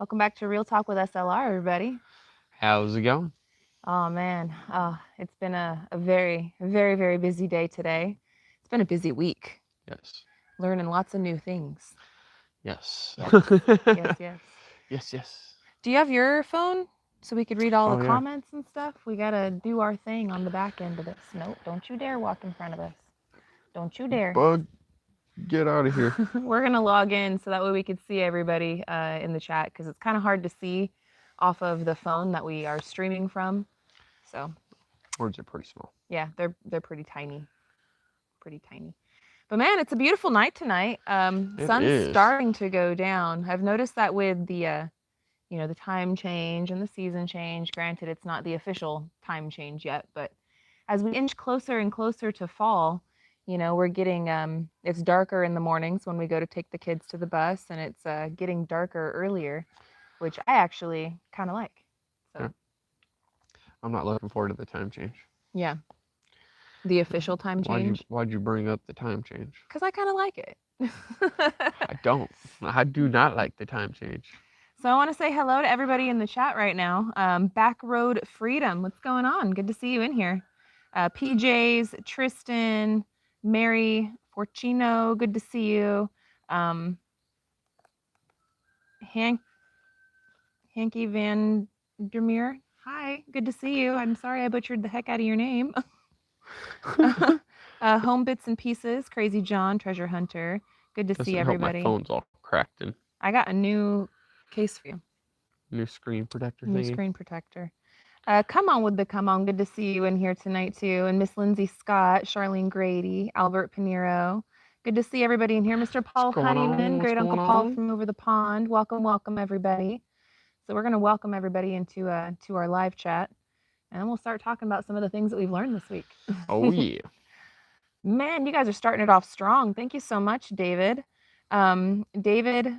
Welcome back to Real Talk with SLR, everybody. How's it going? Oh man, it's been a very, very, very busy day today. It's been a busy week, Yes. learning lots of new things. Yes. Yes, yes, yes. Yes, yes. Do you have your phone so we could read all Oh, the yeah. comments and stuff? We gotta do our thing on the back end of this. Nope, don't you dare walk in front of us. Don't you dare. Bug, get out of here. We're gonna log in so that way we could see everybody in the chat because it's kind of hard to see off of the phone that we are streaming from. So Words are pretty small. yeah, they're pretty tiny, pretty tiny. But man, it's a beautiful night tonight. It Sun's is. starting to go down. I've noticed that with the the time change and the season change. Granted, it's not the official time change yet, but as we inch closer and closer to fall, we're getting it's darker in the mornings when we go to take the kids to the bus, and it's getting darker earlier, which I actually kind of like. So Yeah. I'm not looking forward to the time change. yeah, the official time change. Why'd you bring up the time change? Because I kind of like it. I don't. I do not like the time change. So I want to say hello to everybody in the chat right now. Back Road Freedom, what's going on? Good to see you in here. PJ's, Tristan, Mary, Forcino, good to see you. Hanky Van Dermeer, hi, good to see you. I'm sorry I butchered the heck out of your name. Home Bits and Pieces, Crazy John, Treasure Hunter, good to see everybody. My phone's all cracked and. I got a new case for you. New screen protector New thingy. screen protector. Come on with the come on. Good to see you in here tonight too. And Miss Lindsay Scott, Charlene Grady, Albert Pinero. Good to see everybody in here. Mr. Paul Honeyman, Great Uncle Paul from over the pond. Welcome, welcome everybody. So we're gonna welcome everybody into to our live chat, and then we'll start talking about some of the things that we've learned this week. Oh yeah. Man, you guys are starting it off strong. Thank you so much, David. David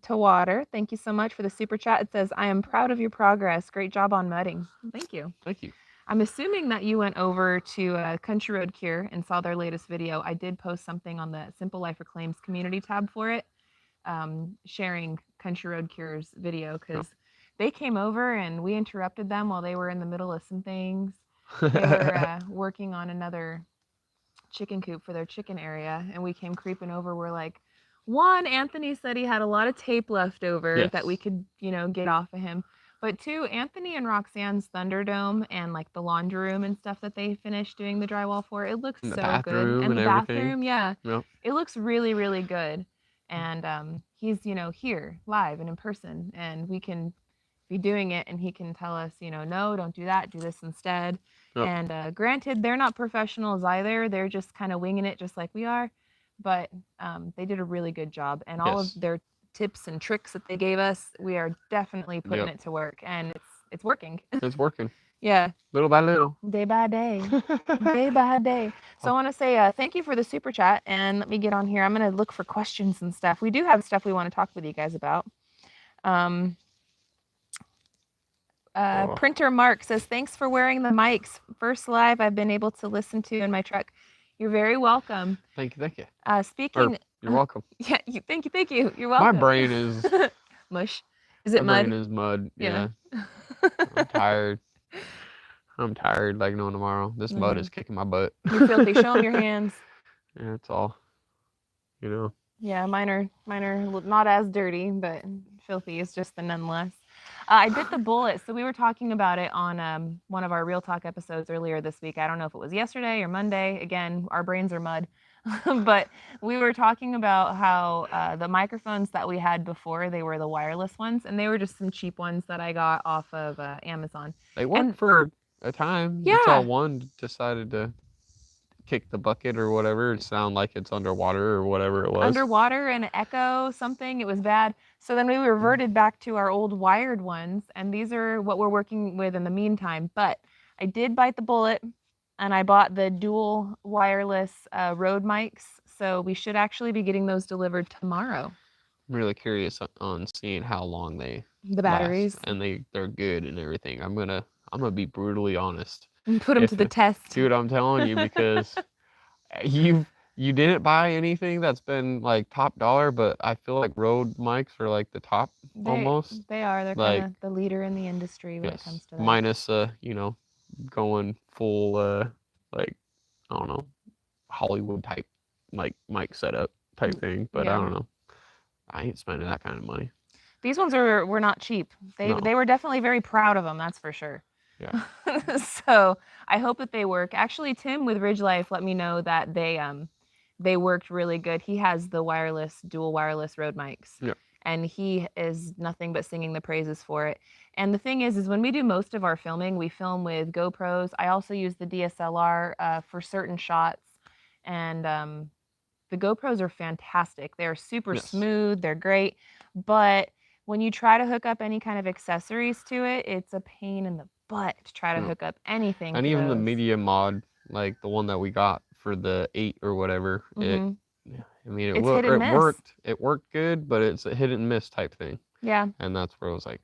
Tawater, thank you so much for the super chat. It says, I am proud of your progress. Great job on mudding. Thank you. Thank you. I'm assuming that you went over to Country Road Cure and saw their latest video. I did post something on the Simple Life Reclaims community tab for it, sharing Country Road Cure's video because they came over and we interrupted them while they were in the middle of some things. They were working on another chicken coop for their chicken area, and we came creeping over. We're like, one, Anthony said he had a lot of tape left over that we could, get off of him. But two, Anthony and Roxanne's Thunderdome and like the laundry room and stuff that they finished doing the drywall for, it looks so good. And the bathroom, yeah. Yep. It looks really, really good. And he's, here live and in person, and we can be doing it, and he can tell us, no, don't do that, do this instead. Yep. And granted, they're not professionals either. They're just kind of winging it just like we are. But they did a really good job, and all of their tips and tricks that they gave us, we are definitely putting it to work, and it's working. It's working. Yeah. Little by little. Day by day. Day by day. So I want to say thank you for the super chat, and let me get on here. I'm going to look for questions and stuff. We do have stuff we want to talk with you guys about. Printer Mark says, thanks for wearing the mics. First live I've been able to listen to in my truck. You're very welcome. Thank you. Speaking... You're welcome. Yeah, thank you. You're welcome. My brain is... mush. Is it mud? My brain is mud, yeah. I'm tired like no tomorrow. This mud is kicking my butt. You're filthy. Show them your hands. Yeah, it's all, Yeah, mine are not as dirty, but filthy is just the nonetheless. I bit the bullet. So we were talking about it on one of our Real Talk episodes earlier this week. I don't know if it was yesterday or Monday. Again, our brains are mud. But we were talking about how the microphones that we had before, they were the wireless ones, and they were just some cheap ones that I got off of Amazon. They worked for a time. Yeah. Until one decided to kick the bucket or whatever. It sounded like it's underwater or whatever it was. Underwater and echo something. It was bad. So then we reverted back to our old wired ones, and these are what we're working with in the meantime. But I did bite the bullet, and I bought the dual wireless Rode mics, so we should actually be getting those delivered tomorrow. I'm really curious on seeing how long the batteries last, and they're good and everything. I'm gonna be brutally honest. And put them to the test. Dude, I'm telling you, because you've You didn't buy anything that's been like top dollar, but I feel like Rode mics are like the top almost. They are. They're kind Like, of the leader in the industry when it yes, comes to that. minus you know, going full like I don't know, Hollywood type like mic setup type thing. But I Yeah. don't know. I ain't spending that kind of money. These ones were not cheap. They No. were definitely very proud of them, that's for sure. Yeah. So I hope that they work. Actually, Tim with Ridge Life let me know that they worked really good. He has the dual wireless Rode mics. Yeah. And he is nothing but singing the praises for it. And the thing is when we do most of our filming, we film with GoPros. I also use the DSLR for certain shots. And the GoPros are fantastic. They're super smooth. They're great. But when you try to hook up any kind of accessories to it, it's a pain in the butt to try to hook up anything. And even the media mod, like the one that we got for the 8 or whatever, Mm-hmm. I mean, it worked good, but it's a hit and miss type thing. Yeah. And that's where I was like,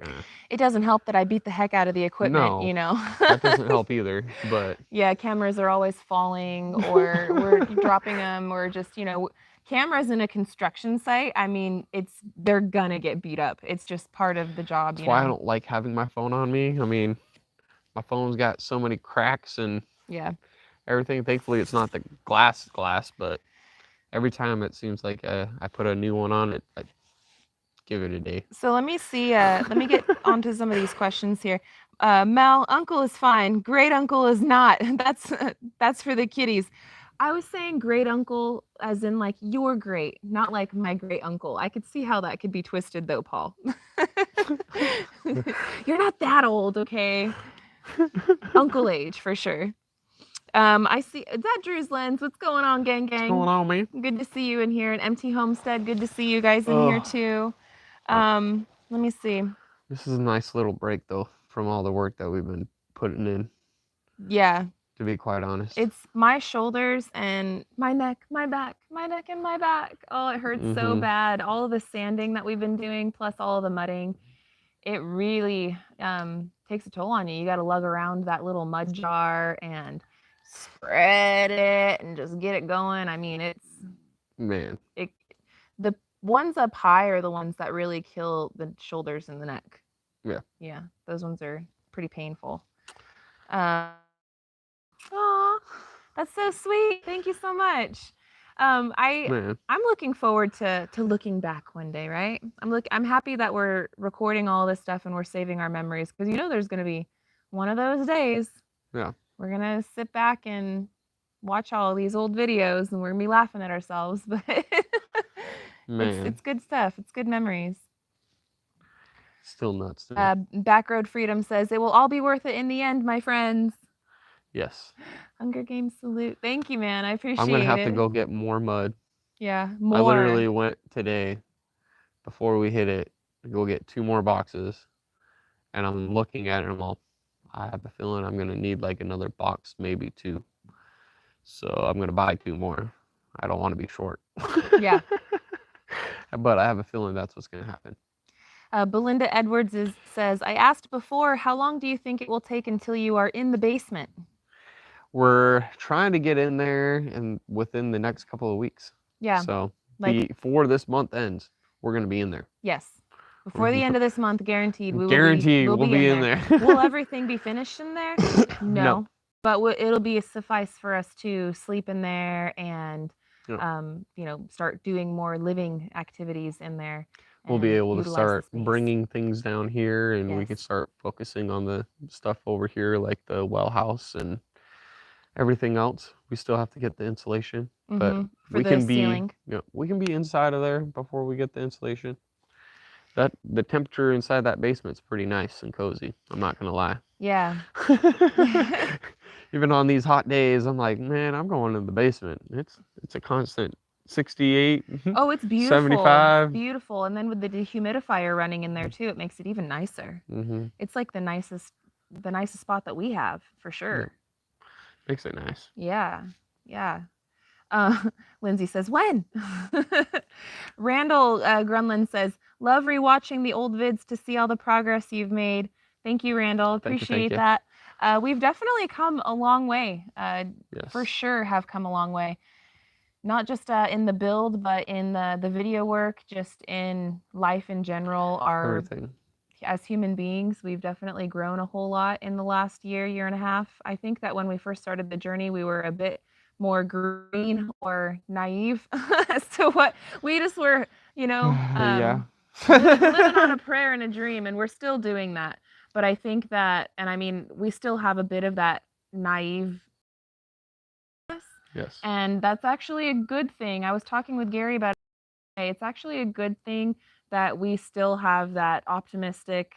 It doesn't help that I beat the heck out of the equipment, you know. That doesn't help either, but yeah, cameras are always falling, or we're dropping them, or just, you know, cameras in a construction site, I mean, they're gonna get beat up. It's just part of the job. That's why I don't like having my phone on me. I mean, my phone's got so many cracks and everything. Thankfully, it's not the glass, but every time it seems like I put a new one on it, I give it a day. So let me see. Let me get onto some of these questions here. Mel, uncle is fine. Great uncle is not. That's for the kiddies. I was saying great uncle as in like you're great, not like my great uncle. I could see how that could be twisted though, Paul. You're not that old, okay? Uncle age for sure. I see. Is that Drew's Lens? What's going on, gang? What's going on, man? Good to see you in here. An empty homestead. Good to see you guys in here too. Let me see. This is a nice little break though from all the work that we've been putting in. Yeah. To be quite honest. It's my shoulders and my neck, my back, my neck and my back. Oh, it hurts so bad. All of the sanding that we've been doing, plus all of the mudding, it really takes a toll on you. You got to lug around that little mud jar and spread it and just get it going. I mean, the ones up high are the ones that really kill the shoulders and the neck. Yeah. Yeah, those ones are pretty painful. That's so sweet. Thank you so much. I'm looking forward to looking back one day, right? I'm happy that we're recording all this stuff and we're saving our memories, because you know there's going to be one of those days. Yeah. We're going to sit back and watch all these old videos and we're going to be laughing at ourselves, but it's good stuff. It's good memories. Still nuts. Backroad Freedom says, it will all be worth it in the end, my friends. Yes. Hunger Games salute. Thank you, man. I appreciate it. I'm going to have to go get more mud. Yeah, more. I literally went today, before we hit it, to go get 2 more boxes. And I'm looking at it and I'm all, I have a feeling I'm going to need like another box, maybe 2. So I'm going to buy 2 more. I don't want to be short. Yeah. But I have a feeling that's what's going to happen. Belinda Edwards says, I asked before, how long do you think it will take until you are in the basement? We're trying to get in there and within the next couple of weeks. Yeah. So before this month ends, we're going to be in there. Yes. Before the end of this month, guaranteed. We'll be in there. Will everything be finished in there? No. But it'll be suffice for us to sleep in there and, start doing more living activities in there. We'll be able to start bringing things down here, and we can start focusing on the stuff over here, like the well house and everything else. We still have to get the insulation, but we can be inside of there before we get the insulation. The temperature inside that basement's pretty nice and cozy. I'm not gonna lie. Yeah. Even on these hot days, I'm like, man, I'm going in the basement. It's a constant 68. Oh, it's beautiful. 75. Beautiful. And then with the dehumidifier running in there too, it makes it even nicer. It's like the nicest spot that we have, for sure. Makes it nice. Yeah. Yeah. Lindsay says, when? Randall Grunland says, love rewatching the old vids to see all the progress you've made. Thank you, Randall. Appreciate that. We've definitely come a long way. For sure have come a long way. not just in the build, but in the video work, just in life in general. Everything. As human beings, we've definitely grown a whole lot in the last year and a half. I think that when we first started the journey, we were a bit more green or naive as to what we just were, Yeah. living on a prayer and a dream, and we're still doing that. But I think that, and I mean, we still have a bit of that naive. Yes. And that's actually a good thing. I was talking with Gary about it. It's actually a good thing that we still have that optimistic,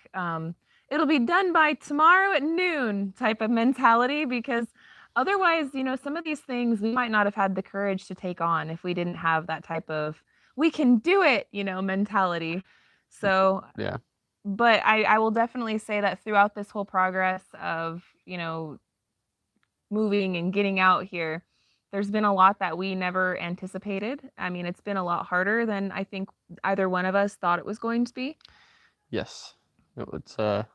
it'll be done by tomorrow at noon type of mentality, because otherwise, some of these things we might not have had the courage to take on if we didn't have that type of we can do it, mentality. So, yeah. But I will definitely say that throughout this whole progress of, moving and getting out here, there's been a lot that we never anticipated. I mean, it's been a lot harder than I think either one of us thought it was going to be. Yes. It's the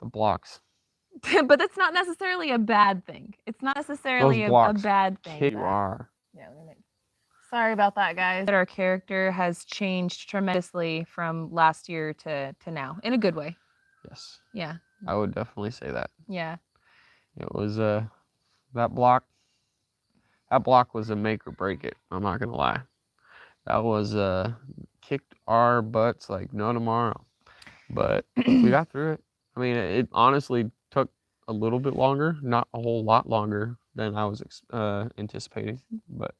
blocks. But that's not necessarily a bad thing. It's not necessarily a bad thing. You are. Yeah, sorry about that, guys. Our character has changed tremendously from last year to now, in a good way. Yes. Yeah. I would definitely say that. Yeah. It was that block was a make or break it. I'm not gonna lie. That was kicked our butts like no tomorrow. But we got through it. I mean, it honestly took a little bit longer, not a whole lot longer than I was anticipating, but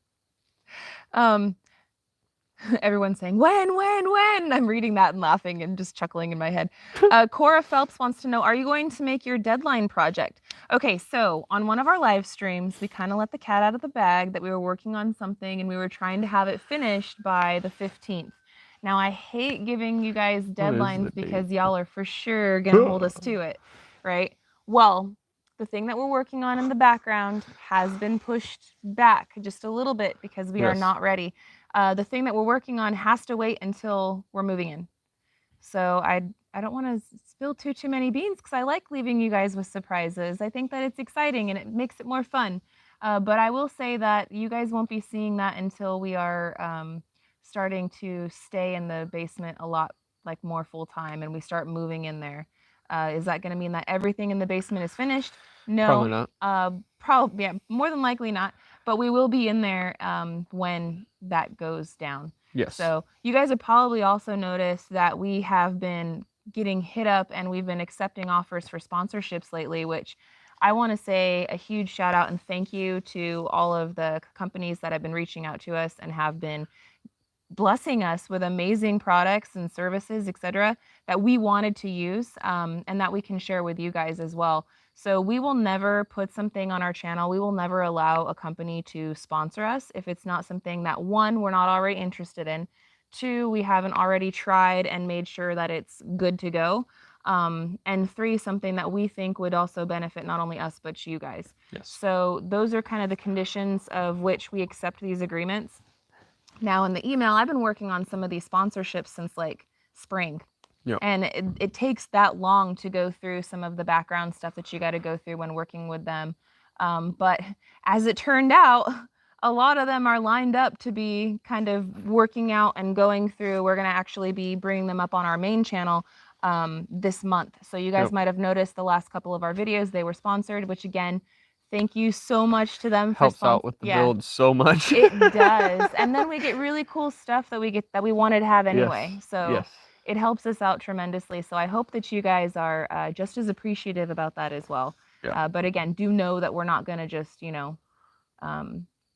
everyone's saying, when? I'm reading that and laughing and just chuckling in my head. Cora Phelps wants to know, are you going to make your deadline project? Okay, so on one of our live streams, we kind of let the cat out of the bag that we were working on something and we were trying to have it finished by the 15th. Now, I hate giving you guys deadlines because y'all are for sure going to hold us to it, right? Well, the thing that we're working on in the background has been pushed back just a little bit because we are not ready. The thing that we're working on has to wait until we're moving in. So I don't want to spill too many beans because I like leaving you guys with surprises. I think that it's exciting and it makes it more fun. But I will say that you guys won't be seeing that until we are starting to stay in the basement a lot, like more full time, and we start moving in there. Is that going to mean that everything in the basement is finished? No. Probably not. Probably, yeah, more than likely not. But we will be in there when that goes down. Yes. So you guys have probably also noticed that we have been getting hit up and we've been accepting offers for sponsorships lately, which I want to say a huge shout out and thank you to all of the companies that have been reaching out to us and have been blessing us with amazing products and services, etc., that we wanted to use and that we can share with you guys as well. So we will never put something on our channel. We will never allow a company to sponsor us if it's not something that, one, we're not already interested in, two, we haven't already tried and made sure that it's good to go, and three, something that we think would also benefit not only us but you guys. Yes. So those are kind of the conditions of which we accept these agreements. Now in the email, I've been working on some of these sponsorships since like spring. Yep. And it takes that long to go through some of the background stuff that you got to go through when working with them. But as it turned out, a lot of them are lined up to be kind of working out and going through. We're going to actually be bringing them up on our main channel this month. So you guys might have noticed the last couple of our videos, they were sponsored, which again, thank you so much to them. Helps out with the build so much. It does. And then we get really cool stuff that we wanted to have anyway. Yes. So yes. It helps us out tremendously. So I hope that you guys are just as appreciative about that as well. Yeah. But again, do know that we're not going to just,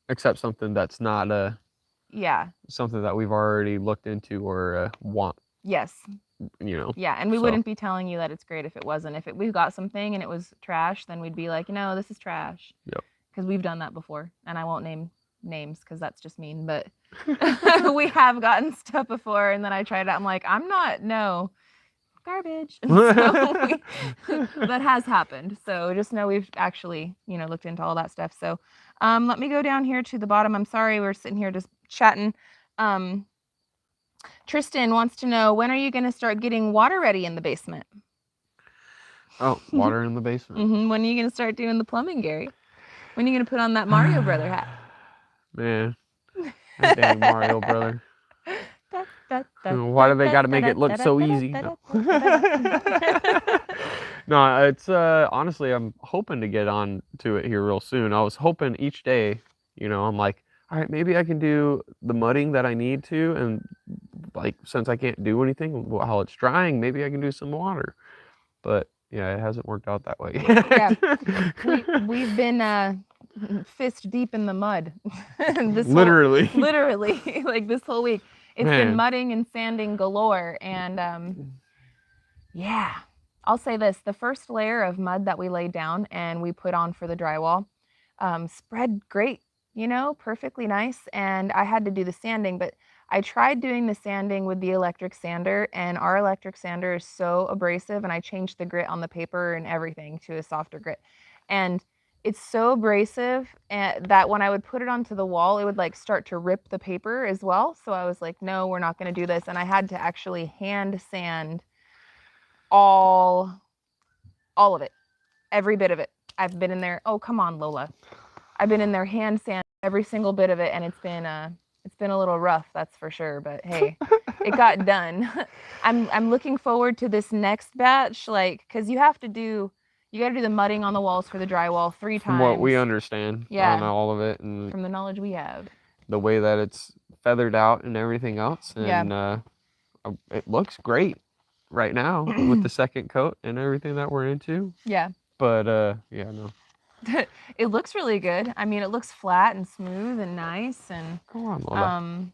accept something that's not something that we've already looked into or want. Yes. Yeah, and we wouldn't be telling you that it's great if it wasn't. If we got something and it was trash, then we'd be like, no, this is trash. Yep. Because we've done that before, and I won't name names because that's just mean, but we have gotten stuff before, and then I tried it out. I'm like, garbage. So that has happened. So just know we've actually, looked into all that stuff. So let me go down here to the bottom. I'm sorry, we're sitting here just chatting. Tristan wants to know, when are you going to start getting water ready in the basement? Oh, water in the basement. When are you going to start doing the plumbing, Gary? When are you going to put on that Mario Brother hat? Man, That dang Mario brother. Why do they got to make it look so easy? No, no, it's honestly, I'm hoping to get on to it here real soon. I was hoping each day, I'm like, all right, maybe I can do the mudding that I need to, and like since I can't do anything while it's drying, maybe I can do some water. But yeah, it hasn't worked out that way yet. Yeah, we've been fist deep in the mud. Literally, like this whole week. It's been mudding and sanding galore, and yeah, I'll say this: the first layer of mud that we laid down and we put on for the drywall spread great. Perfectly nice. And I had to do the sanding, but I tried doing the sanding with the electric sander, and our electric sander is so abrasive, and I changed the grit on the paper and everything to a softer grit. And it's so abrasive that when I would put it onto the wall, it would like start to rip the paper as well. So I was like, no, we're not going to do this. And I had to actually hand sand all of it, every bit of it. I've been in there. Oh, come on, Lola. I've been in there hand sand every single bit of it, and it's been a little rough, that's for sure. But hey, it got done. I'm looking forward to this next batch, like, because you got to do the mudding on the walls for the drywall 3 times. From what we understand, on all of it, and from the knowledge we have, the way that it's feathered out and everything else, and it looks great right now with the second coat and everything that we're into. Yeah. But yeah, no. It looks really good. I mean, it looks flat and smooth and nice, and go on, Lola.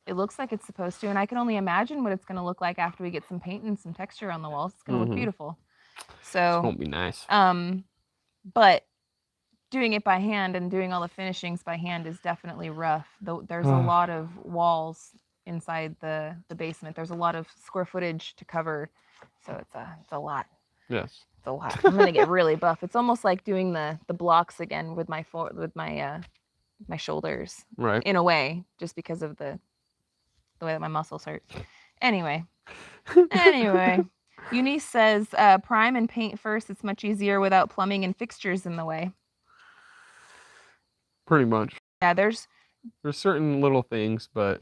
It looks like it's supposed to, and I can only imagine what it's going to look like after we get some paint and some texture on the walls. It's going to look beautiful. So it's going to be nice. But doing it by hand and doing all the finishings by hand is definitely rough. There's a lot of walls inside the basement. There's a lot of square footage to cover, so it's a lot. Yes. It's a lot. I'm gonna get really buff. It's almost like doing the blocks again with my my shoulders. Right. In a way, just because of the way that my muscles hurt. Anyway. Eunice says, prime and paint first. It's much easier without plumbing and fixtures in the way. Pretty much. Yeah, there's certain little things, but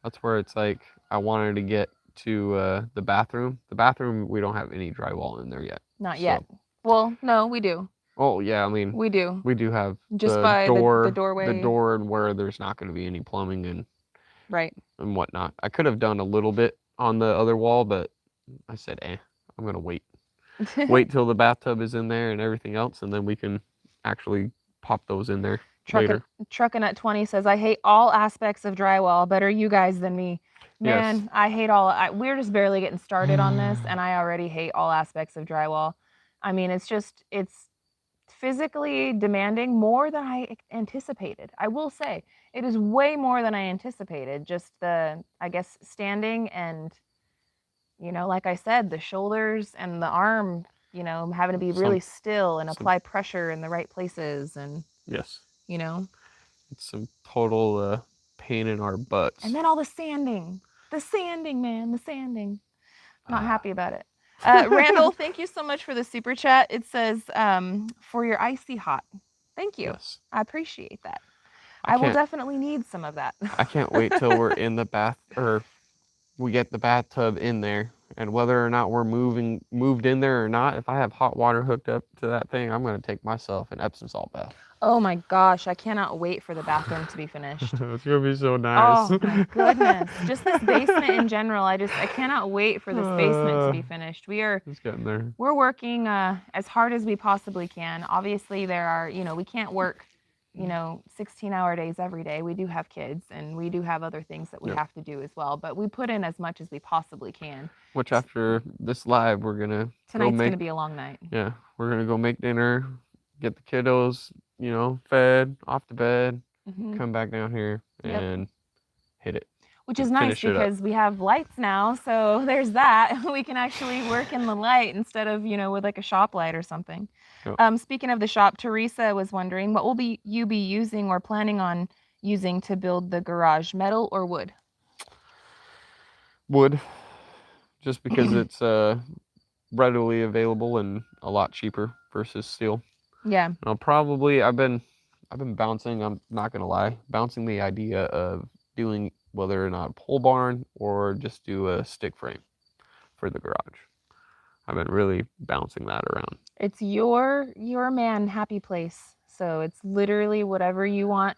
that's where it's like I wanted to get to the bathroom. The bathroom, we don't have any drywall in there yet. Not yet. Well, no, we do. Oh yeah, I mean we do. We do have just by the doorway. The door, and where there's not going to be any plumbing and and whatnot. I could have done a little bit on the other wall, but I said, I'm gonna wait. Wait till the bathtub is in there and everything else, and then we can actually pop those in there later. Truckinut 20 says, I hate all aspects of drywall. Better you guys than me. Man, yes. I hate we're just barely getting started on this, and I already hate all aspects of drywall. I mean, it's physically demanding more than I anticipated. I will say, it is way more than I anticipated. Just I guess, standing and, like I said, the shoulders and the arm, having to be really still and apply pressure in the right places. And, yes, it's some total pain in our butts. And then all the sanding, man, the sanding. Not happy about it. Randall, thank you so much for the super chat. It says, for your icy hot. Thank you. Yes. I appreciate that. I will definitely need some of that. I can't wait till we're in the bath, or we get the bathtub in there, and whether or not we're moved in there or not, if I have hot water hooked up to that thing, I'm going to take myself an Epsom salt bath. Oh my gosh, I cannot wait for the bathroom to be finished. It's going to be so nice. Oh my goodness. Just this basement in general, I cannot wait for this basement to be finished. It's getting there. We're working as hard as we possibly can. Obviously there are, we can't work 16-hour days every day. We do have kids, and we do have other things that we have to do as well, but we put in as much as we possibly can. Which after this live, we're going to Tonight's going to be a long night. Yeah, we're going to go make dinner, get the kiddos, fed, off to bed, come back down here and hit it. Which is nice because we have lights now, so there's that. We can actually work in the light instead of, with like a shop light or something. Yep. Speaking of the shop, Teresa was wondering, what will you be using or planning on using to build the garage, metal or wood? Wood, just because it's readily available and a lot cheaper versus steel. Yeah. I've been been bouncing, I'm not going to lie, bouncing the idea of doing whether or not a pole barn or just do a stick frame for the garage. I've been really bouncing that around. It's your man happy place. So it's literally whatever you want,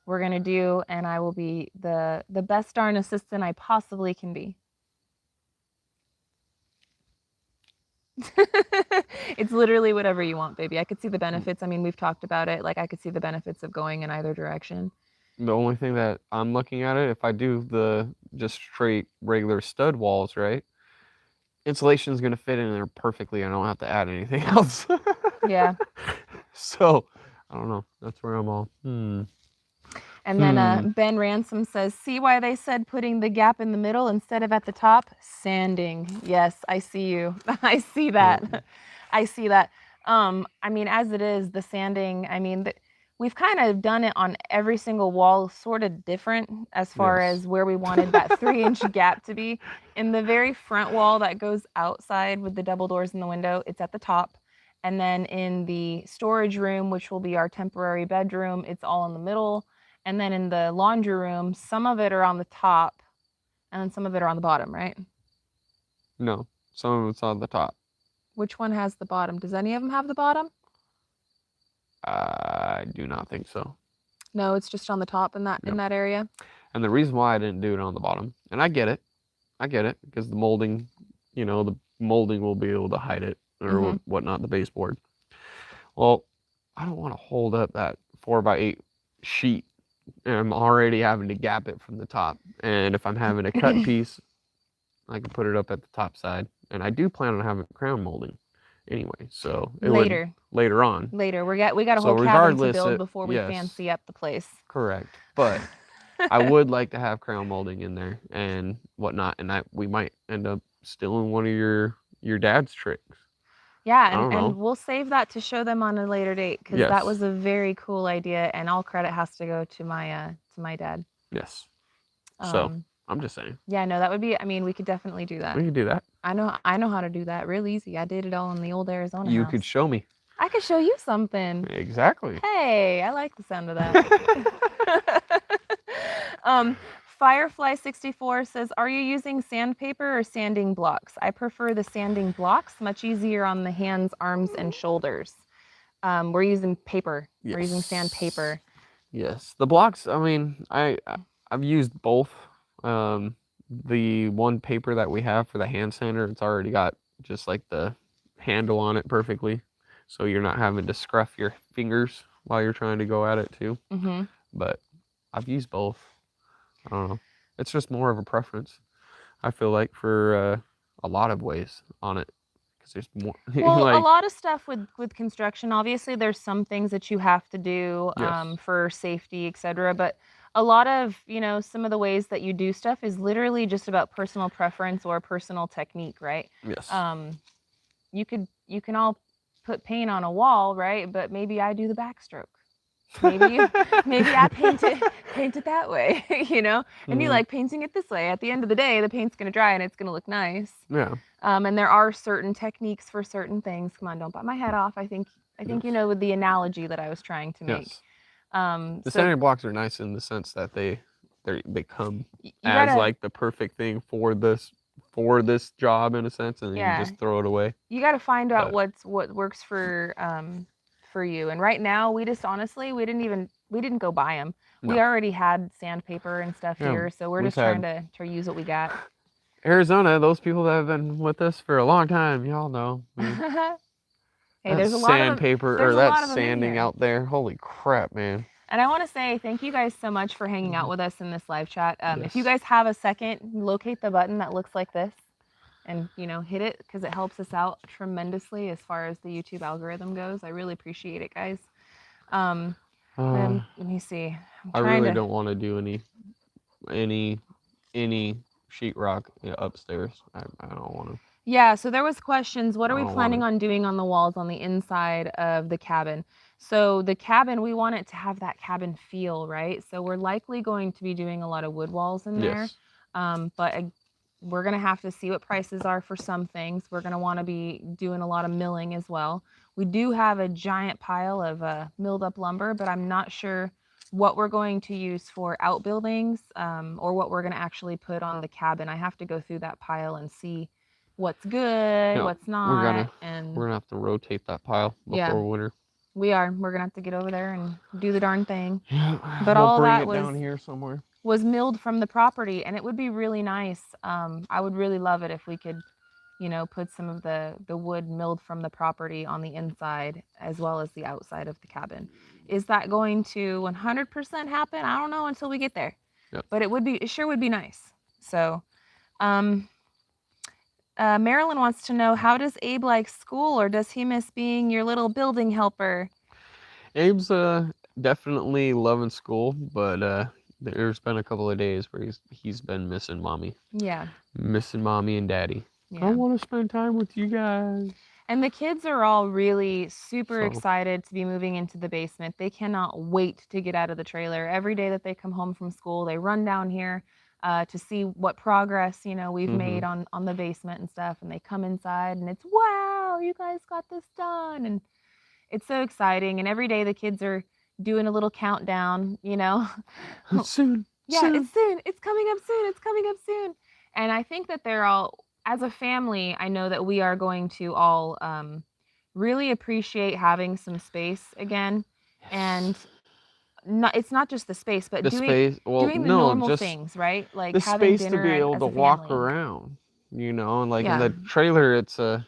we're going to do, and I will be the best darn assistant I possibly can be. It's literally whatever you want, baby. I could see the benefits. I mean, we've talked about it. Like, I could see the benefits of going in either direction. The only thing that I'm looking at it, if I do the just straight regular stud walls, right? Insulation is going to fit in there perfectly. I don't have to add anything else. Yeah. So, I don't know. That's where I'm all, And then Ben Ransom says, see why they said putting the gap in the middle instead of at the top? Sanding. Yes, I see you. I see that. I see that. I mean, as it is, the sanding, I mean, we've kind of done it on every single wall, sort of different as far as where we wanted that 3-inch gap to be. In the very front wall that goes outside with the double doors in the window, it's at the top. And then in the storage room, which will be our temporary bedroom, it's all in the middle. And then in the laundry room, some of it are on the top and then some of it are on the bottom, right? No, some of it's on the top. Which one has the bottom? Does any of them have the bottom? I do not think so. No, it's just on the top in that area. And the reason why I didn't do it on the bottom, and I get it, because the molding, the molding will be able to hide it or whatnot, the baseboard. Well, I don't want to hold up that 4x8 sheet, and I'm already having to gap it from the top. And if I'm having a cut piece, I can put it up at the top side. And I do plan on having crown molding anyway, so later on. We got a whole cabin to build before we fancy up the place. Correct, but I would like to have crown molding in there and whatnot, and we might end up stealing one of your dad's tricks. Yeah, and we'll save that to show them on a later date, because that was a very cool idea, and all credit has to go to my dad. Yes. So I'm just saying. Yeah, no, that would be. I mean, we could definitely do that. We could do that. I know how to do that real easy. I did it all in the old Arizona house. You could show me. I could show you something. Exactly. Hey, I like the sound of that. Firefly64 says, are you using sandpaper or sanding blocks? I prefer the sanding blocks, much easier on the hands, arms, and shoulders. We're using paper. Yes. We're using sandpaper. Yes. The blocks, I mean, I've used both. The one paper that we have for the hand sander, it's already got just like the handle on it perfectly. So you're not having to scruff your fingers while you're trying to go at it too. But I've used both. I don't know. It's just more of a preference, I feel like, for a lot of ways on it. Because there's more. Well, a lot of stuff with construction. Obviously, there's some things that you have to do for safety, etc. But a lot of, some of the ways that you do stuff is literally just about personal preference or personal technique, right? Yes. You can all put paint on a wall, right? But maybe I do the backstroke. Maybe I paint it that way, and you like painting it this way. At the end of the day, the paint's going to dry and it's going to look nice. Yeah. And there are certain techniques for certain things. Come on, don't bite my head off. I think you know with the analogy that I was trying to make. The sanding blocks are nice in the sense that they come as like the perfect thing for this job in a sense, and then you just throw it away. You got to find out what works for you. And right now, we just honestly we didn't go buy them. No. We already had sandpaper and stuff here, so we're just trying to use what we got. Arizona, those people that have been with us for a long time, y'all know. Hey, there's a lot sandpaper or that sanding out there. Holy crap, man. And I want to say thank you guys so much for hanging out with us in this live chat. If you guys have a second, locate the button that looks like this and, hit it, because it helps us out tremendously as far as the YouTube algorithm goes. I really appreciate it, guys. Let me see. I really don't want to do any sheetrock upstairs. I don't want to. Yeah, so there was questions. What are we planning on doing on the walls on the inside of the cabin? So the cabin, we want it to have that cabin feel, right? So we're likely going to be doing a lot of wood walls in there. But we're going to have to see what prices are for some things. We're going to want to be doing a lot of milling as well. We do have a giant pile of milled up lumber, but I'm not sure what we're going to use for outbuildings or what we're going to actually put on the cabin. I have to go through that pile and see what's good, what's not. We're gonna have to rotate that pile before winter. We are. We're gonna have to get over there and do the darn thing. Yeah, but all that was down here somewhere. Was milled from the property, and it would be really nice. I would really love it if we could, you know, put some of the wood milled from the property on the inside as well as the outside of the cabin. Is that going to 100% happen? I don't know until we get there. Yep. But it sure would be nice. So, Marilyn wants to know, how does Abe like school, or does he miss being your little building helper? Abe's definitely loving school, but there's been a couple of days where he's been missing mommy. Yeah. Missing mommy and daddy. Yeah. I want to spend time with you guys. And the kids are all really super excited to be moving into the basement. They cannot wait to get out of the trailer. Every day that they come home from school, they run down here to see what progress, you know, we've made on the basement and stuff. And they come inside and it's, wow, you guys got this done. And it's so exciting. And every day the kids are doing a little countdown, you know. It's soon. Yeah, soon. It's soon. It's coming up soon. It's coming up soon. And I think that they're all, as a family, I know that we are going to all really appreciate having some space again. And it's not just the space, but doing the normal things, right? Like the having space dinner to be able to walk family. around, you know, and like in the trailer, it's a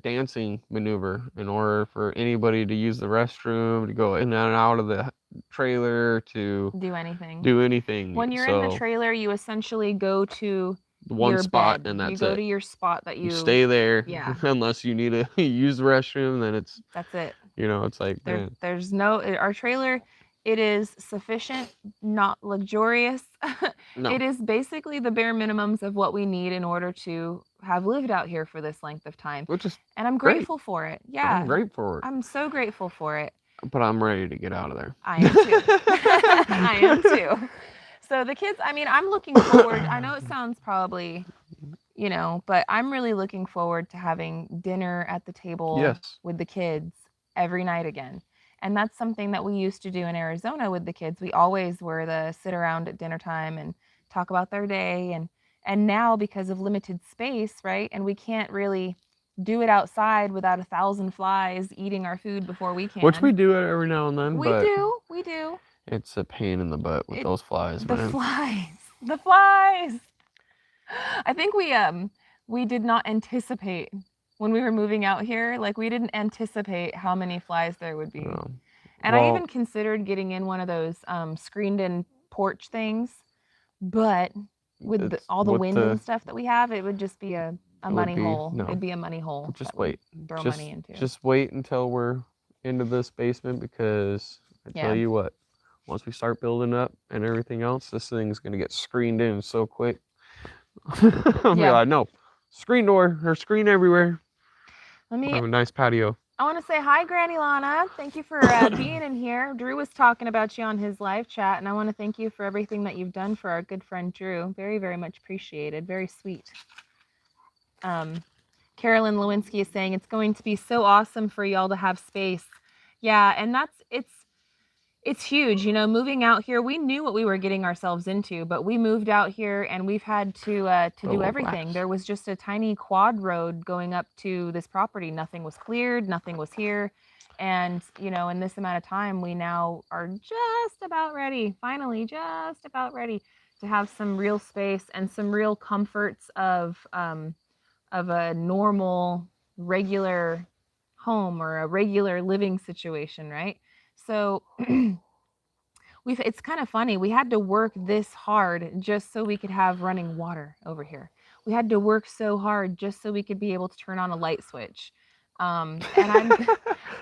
dancing maneuver in order for anybody to use the restroom, to go in and out of the trailer, to do anything. When you're in the trailer, you essentially go to one spot, and that's it. You go to your spot that you stay there. Yeah. Unless you need to use the restroom, then that's it. You know, it's like there's no, our trailer, it is sufficient, not luxurious. No. It is basically the bare minimums of what we need in order to have lived out here for this length of time. And I'm grateful for it. Yeah. I'm grateful for it. I'm so grateful for it. But I'm ready to get out of there. I am too. I am too. So the kids, I mean, I'm looking forward. I know it sounds probably, you know, but I'm really looking forward to having dinner at the table with the kids every night again. And that's something that we used to do in Arizona with the kids. We always were the sit around at dinner time and talk about their day. And now, because of limited space, right, and we can't really do it outside without 1,000 flies eating our food before we can. Which we do it every now and then. We do. It's a pain in the butt with those flies, man. The flies. I think we did not anticipate when we were moving out here. Like, we didn't anticipate how many flies there would be. No. And I even considered getting in one of those screened-in porch things, but with all the wind and stuff that we have, it would just be a money hole. No. It'd be a money hole. Just wait. Throw money into. Just wait until we're into this basement, because I tell you what, once we start building up and everything else, this thing's gonna get screened in so quick. I'll be like, no, screen door or screen everywhere. We'll have a nice patio. I want to say hi, Granny Lana. Thank you for being in here. Drew was talking about you on his live chat, and I want to thank you for everything that you've done for our good friend Drew. Very, very much appreciated. Very sweet. Carolyn Lewinsky is saying it's going to be so awesome for y'all to have space. Yeah, and it's huge. You know, moving out here, we knew what we were getting ourselves into, but we moved out here and we've had to do everything. There was just a tiny quad road going up to this property. Nothing was cleared, nothing was here. And, you know, in this amount of time, we now are just about ready, finally, just about ready to have some real space and some real comforts of a normal, regular home or a regular living situation, right? So it's kind of funny. We had to work this hard just so we could have running water over here. We had to work so hard just so we could be able to turn on a light switch. And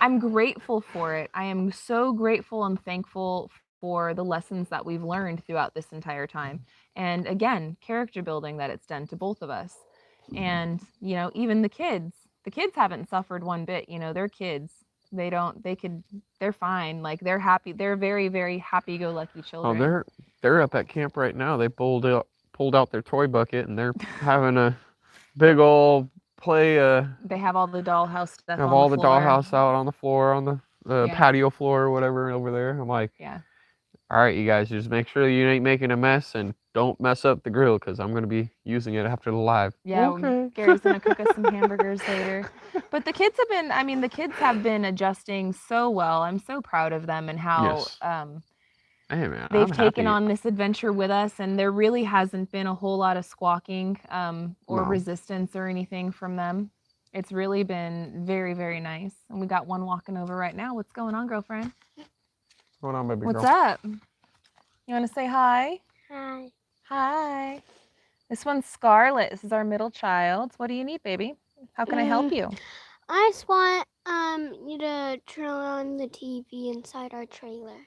I'm grateful for it. I am so grateful and thankful for the lessons that we've learned throughout this entire time. And again, character building that it's done to both of us. And, you know, even the kids haven't suffered one bit. You know, they're kids. They're fine. Like, they're happy. They're very, very happy-go-lucky children. Oh, they're up at camp right now. They pulled pulled out their toy bucket and they're having a big old play. They have all the dollhouse stuff. Have on all the the floor. dollhouse out on the floor, on the patio floor or whatever over there. I'm like, yeah. All right, you guys, just make sure you ain't making a mess and don't mess up the grill because I'm going to be using it after the live. Yeah, okay. Gary's going to cook us some hamburgers later. But the kids have been adjusting so well. I'm so proud of them and how hey, man, they've taken on this adventure with us, and there really hasn't been a whole lot of squawking or resistance or anything from them. It's really been very, very nice. And we got one walking over right now. What's going on, girlfriend? What's going on, baby girl? What's up? You want to say hi? Hi. Hi. This one's Scarlett. This is our middle child. What do you need, baby? How can I help you? I just want you to turn on the TV inside our trailer.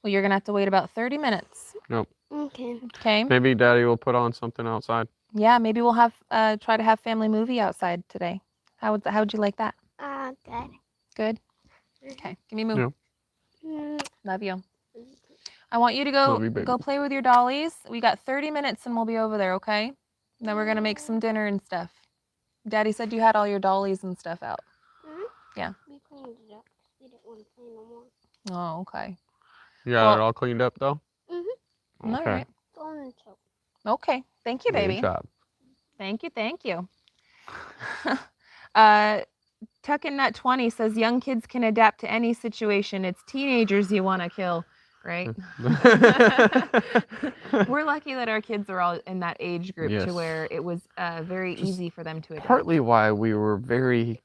Well, you're going to have to wait about 30 minutes. Nope. Okay. Okay. Maybe Daddy will put on something outside. Yeah, maybe we'll have try to have family movie outside today. How would you like that? Good. Good? Okay. Give me a move. Yeah. Love you. I want you to go play with your dollies. We got 30 minutes and we'll be over there, okay? Then we're going to make some dinner and stuff. Daddy said you had all your dollies and stuff out. Yeah. We cleaned it up. We didn't want to play no more. Oh, okay. You got it all cleaned up, though? Mm-hmm. Okay. All right. Go on and choke. Okay. Thank you, baby. Good job. Thank you. Tuckin Nut 20 says young kids can adapt to any situation. It's teenagers you want to kill, right? We're lucky that our kids are all in that age group to where it was very easy for them to adapt. Partly why we were very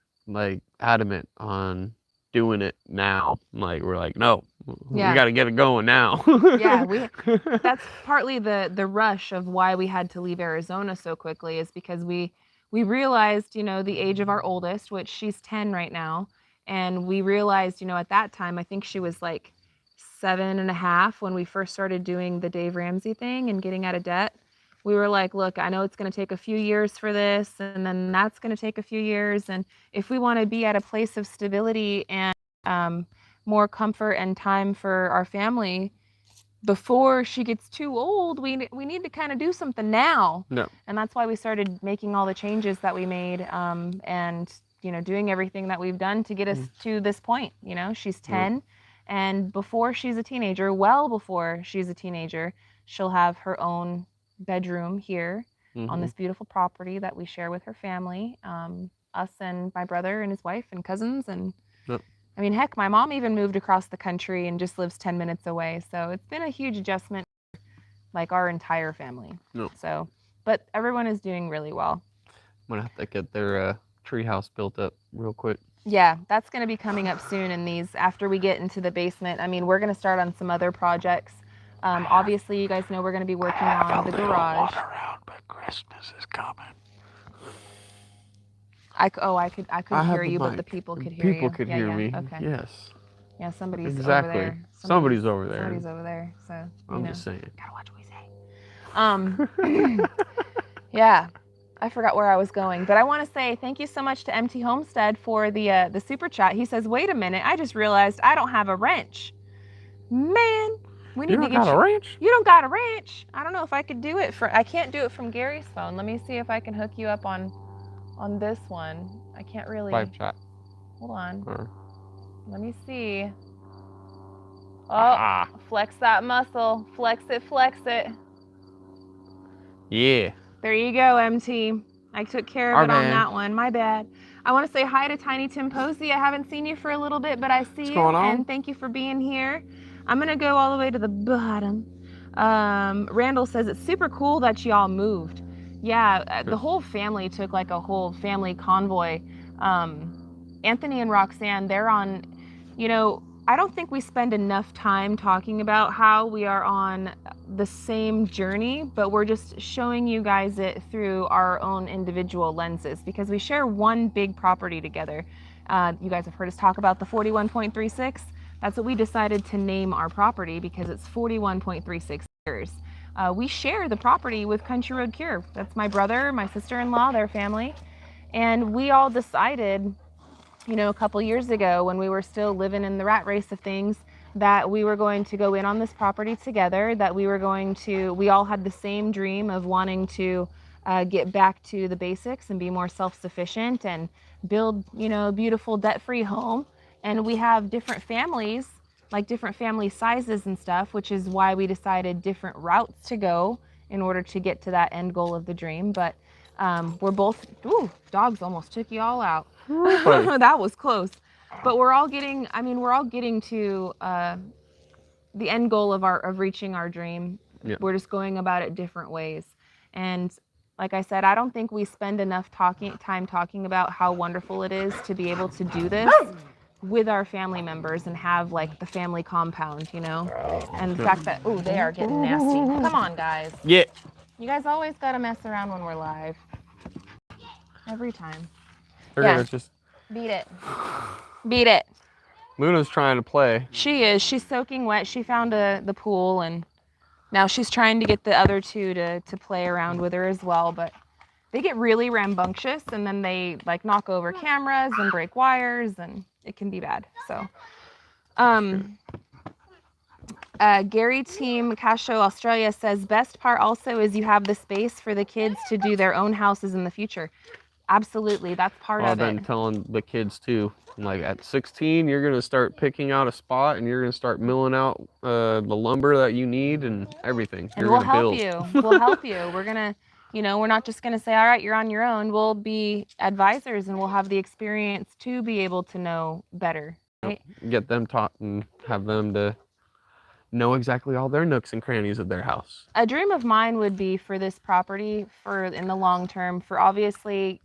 adamant on doing it now. We're like, no, we got to get it going now. That's partly the rush of why we had to leave Arizona so quickly, is because we realized, the age of our oldest, which she's 10 right now. And we realized, at that time, I think she was 7.5 when we first started doing the Dave Ramsey thing and getting out of debt. We were like, look, I know it's going to take a few years for this, and then that's going to take a few years. And if we want to be at a place of stability and more comfort and time for our family before she gets too old, we need to kind of do something now. No. And that's why we started making all the changes that we made and, doing everything that we've done to get us to this point. She's 10. And before she's a teenager, well before she's a teenager, she'll have her own bedroom here on this beautiful property that we share with her family, us and my brother and his wife and cousins. And I mean, heck, my mom even moved across the country and just lives 10 minutes away. So it's been a huge adjustment, our entire family. So, but everyone is doing really well. I'm going to have to get their tree house built up real quick. Yeah, that's going to be coming up soon after we get into the basement. I mean, we're going to start on some other projects. Obviously, you guys know we're going to be working on the garage. Around, but Christmas is coming. I couldn't hear you, but the people could hear you. People could hear me. Okay. Yes. Yeah, somebody's over there. Somebody's over there. Somebody's over there. So I'm just saying. Gotta watch what we say. Yeah. I forgot where I was going, but I want to say thank you so much to MT Homestead for the super chat. He says, "Wait a minute, I just realized I don't have a wrench. Man, we need to get you. You don't got a wrench? You don't got a wrench? I don't know if I could do it I can't do it from Gary's phone. Let me see if I can hook you up on this one. I can't really. Live chat. Hold on. Let me see. Oh, flex that muscle. Flex it. Yeah. There you go, MT. I took care of it on that one. My bad. I want to say hi to Tiny Tim Posey. I haven't seen you for a little bit, but I see you. And thank you for being here. I'm going to go all the way to the bottom. Randall says it's super cool that y'all moved. Yeah, the whole family took a whole family convoy. Anthony and Roxanne, they're on, I don't think we spend enough time talking about how we are on the same journey, but we're just showing you guys it through our own individual lenses because we share one big property together. You guys have heard us talk about the 41.36. That's what we decided to name our property because it's 41.36 acres. We share the property with Country Road Cure. That's my brother, my sister-in-law, their family. And we all decided, a couple years ago when we were still living in the rat race of things, that we were going to go in on this property together, that we all had the same dream of wanting to get back to the basics and be more self-sufficient and build, a beautiful debt-free home. And we have different families, like different family sizes and stuff, which is why we decided different routes to go in order to get to that end goal of the dream. But we're both, dogs almost took you all out. That was close. But we're all getting to the end goal of reaching our dream. Yeah. We're just going about it different ways. And like I said, I don't think we spend enough time talking about how wonderful it is to be able to do this with our family members and have like the family compound, and the fact that, they are getting nasty. Come on, guys. Yeah. You guys always got to mess around when we're live. Every time. They're gonna just beat it. Beat it. Luna's trying to play. She is. She's soaking wet. She found the pool, and now she's trying to get the other two to play around with her as well. But they get really rambunctious, and then they like knock over cameras and break wires, and it can be bad. So, Gary Team Casho Australia says best part also is you have the space for the kids to do their own houses in the future. Absolutely, that's part of it. I've been telling the kids too. Like at 16, you're gonna start picking out a spot, and you're gonna start milling out the lumber that you need and everything. And we'll help you. We'll help you. We're gonna, we're not just gonna say, all right, you're on your own. We'll be advisors, and we'll have the experience to be able to know better. Right? Get them taught and have them to know exactly all their nooks and crannies of their house. A dream of mine would be for this property, for in the long term, for obviously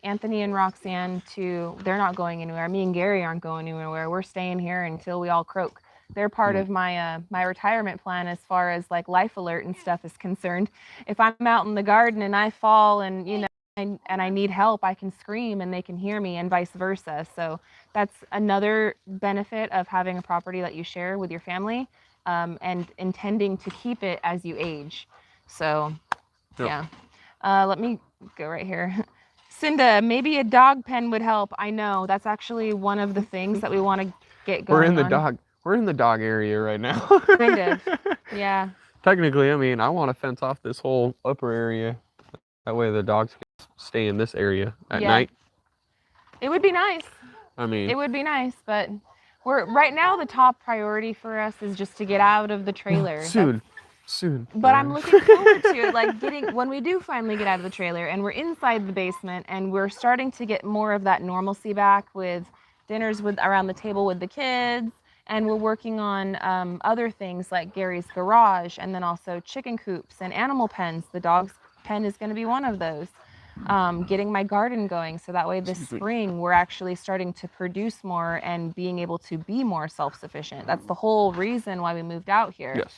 Anthony and Roxanne they're not going anywhere. Me and Gary aren't going anywhere. We're staying here until we all croak. They're part of my my retirement plan as far as like life alert and stuff is concerned. If I'm out in the garden and I fall and and I need help, I can scream and they can hear me, and vice versa. So that's another benefit of having a property that you share with your family, and intending to keep it as you age. So yeah. Let me go right here. Cinda, maybe a dog pen would help. I know that's actually one of the things that we want to get going. We're in the dog area right now. Kind of. Yeah. Technically, I mean, I want to fence off this whole upper area. That way the dogs can stay in this area at night. It would be nice. I mean, it would be nice, but right now the top priority for us is just to get out of the trailer. Soon. But I'm looking forward to it, like when we do finally get out of the trailer and we're inside the basement and we're starting to get more of that normalcy back with dinners around the table with the kids, and we're working on other things like Gary's garage, and then also chicken coops and animal pens. The dog's pen is going to be one of those. Getting my garden going, so that way this spring we're actually starting to produce more and being able to be more self-sufficient. That's the whole reason why we moved out here. Yes.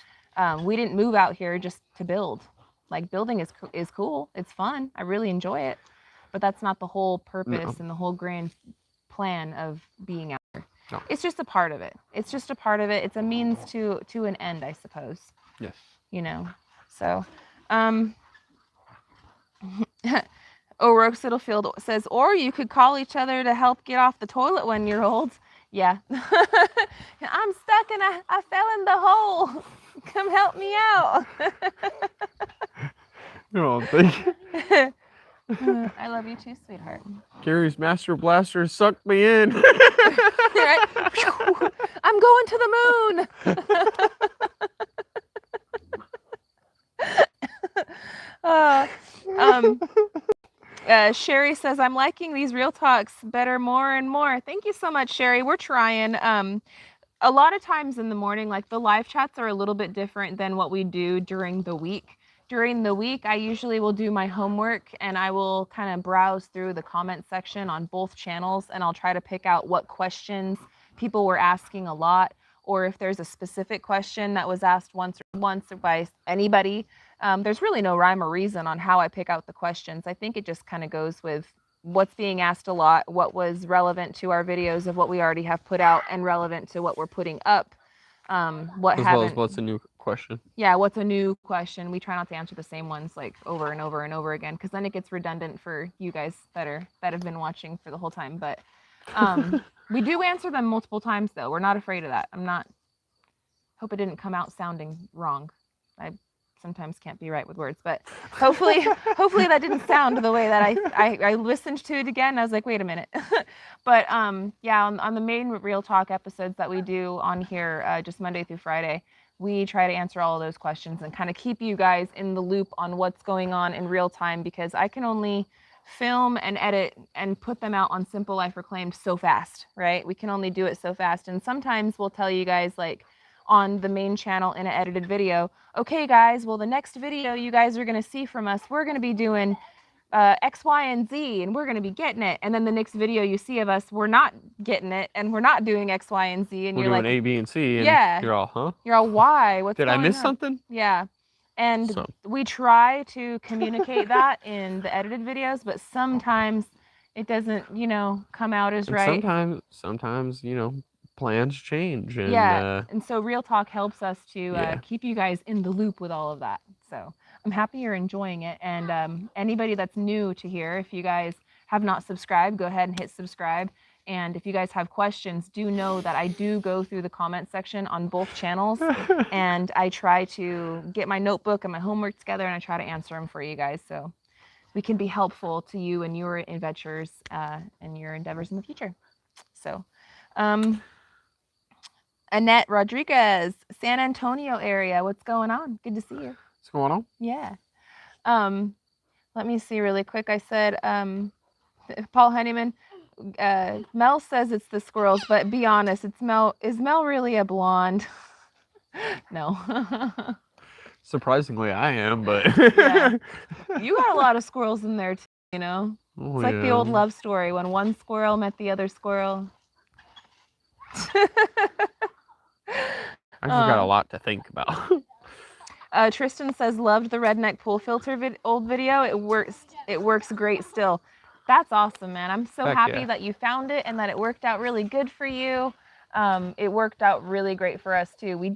We didn't move out here just to build. Like, building is cool. It's fun. I really enjoy it. But that's not the whole purpose and the whole grand plan of being out here. No. It's just a part of it. It's just a part of it. It's a means to an end, I suppose. Yes. So, O'Rourke Sittlefield says, or you could call each other to help get off the toilet when you're old. Yeah. I'm stuck and I fell in the hole. Come help me out. No, thank you. I love you too, sweetheart. Gary's Master Blaster sucked me in. Right? I'm going to the moon. Sherry says, I'm liking these real talks better more and more. Thank you so much, Sherry. We're trying. A lot of times in the morning, like, the live chats are a little bit different than what we do during the week. During the week, I usually will do my homework and I will kind of browse through the comment section on both channels, and I'll try to pick out what questions people were asking a lot, or if there's a specific question that was asked once or by anybody. There's really no rhyme or reason on how I pick out the questions. I think it just kind of goes with what's being asked a lot, what was relevant to our videos of what we already have put out and relevant to what we're putting up. What's a new question? Yeah, what's a new question? We try not to answer the same ones like over and over and over again, because then it gets redundant for you guys that have been watching for the whole time. But We do answer them multiple times, though. We're not afraid of that. Hope it didn't come out sounding wrong. I sometimes can't be right with words, but hopefully that didn't sound the way that I listened to it again. I was like, wait a minute. But yeah, on the main Real Talk episodes that we do on here, just Monday through Friday, we try to answer all of those questions and kind of keep you guys in the loop on what's going on in real time, because I can only film and edit and put them out on Simple Life Reclaimed so fast, right? We can only do it so fast. And sometimes we'll tell you guys, like, on the main channel in an edited video, okay guys, well the next video you guys are going to see from us, we're going to be doing X, Y, and Z, and we're going to be getting it. And then the next video you see of us, we're not getting it, and we're not doing X, Y, and Z, and we're you're doing like, A, B, and C, and yeah, you're all, huh? You're all, why? What's Did going I miss on? something? Yeah. And we try to communicate that in the edited videos, but sometimes it doesn't, come out as right. Sometimes, plans change. And, and so Real Talk helps us to keep you guys in the loop with all of that. So I'm happy you're enjoying it. And anybody that's new to here, if you guys have not subscribed, go ahead and hit subscribe. And if you guys have questions, do know that I do go through the comment section on both channels, and I try to get my notebook and my homework together, and I try to answer them for you guys, so we can be helpful to you and your adventures and your endeavors in the future. So, Annette Rodriguez, San Antonio area, what's going on? Good to see you. What's going on? Yeah. Let me see really quick. I said, Paul Honeyman, Mel says it's the squirrels, but be honest, it's Mel. Is Mel really a blonde? No. Surprisingly, I am, but yeah. You got a lot of squirrels in there, too, Oh, it's like the old love story when one squirrel met the other squirrel. I just got a lot to think about. Tristan says, loved the redneck pool filter old video. It works great still. That's awesome, man. I'm so happy that you found it and that it worked out really good for you. It worked out really great for us too. We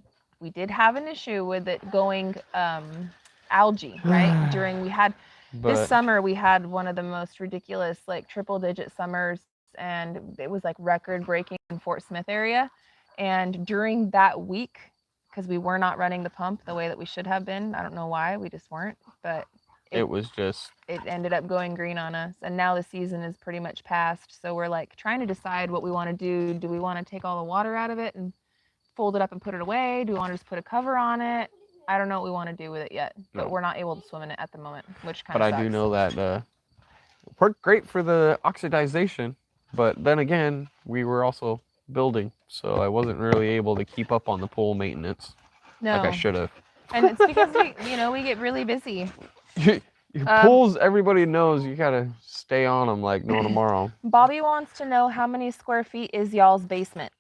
did have an issue with it going algae, right? This summer we had one of the most ridiculous, like, triple-digit summers, and it was like record-breaking in Fort Smith area. And during that week, because we were not running the pump the way that we should have been, I don't know why, we just weren't, but it ended up going green on us. And now the season is pretty much past, so we're like trying to decide what we want to do. Do we want to take all the water out of it and fold it up and put it away? Do we want to just put a cover on it? I don't know what we want to do with it yet, but we're not able to swim in it at the moment, which kind of sucks. But I do know that it worked great for the oxidization, but then again, we were also building, so I wasn't really able to keep up on the pool maintenance like I should have. And it's because we get really busy. Pools, everybody knows you gotta stay on them like no tomorrow. Bobby wants to know, how many square feet is y'all's basement?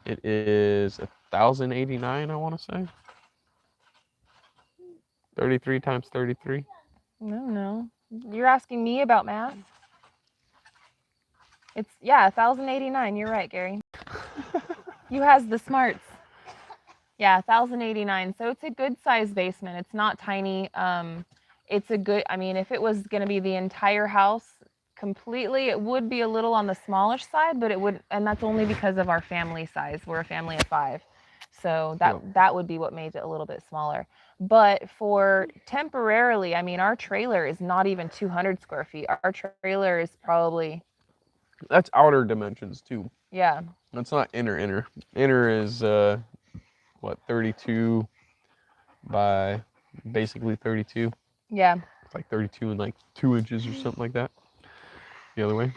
It is 1,089, I want to say. 33 times 33. No. You're asking me about math? It's 1,089. You're right, Gary. You has the smarts. Yeah, 1,089. So it's a good size basement. It's not tiny. It's a good, if it was going to be the entire house completely, it would be a little on the smallish side, but it would, and that's only because of our family size. We're a family of 5. So that would be what made it a little bit smaller. But for temporarily, our trailer is not even 200 square feet. Our trailer is probably... That's outer dimensions too. Yeah. That's not inner. Inner is, 32 by basically 32. Yeah. It's like 32 and like 2 inches or something like that. The other way.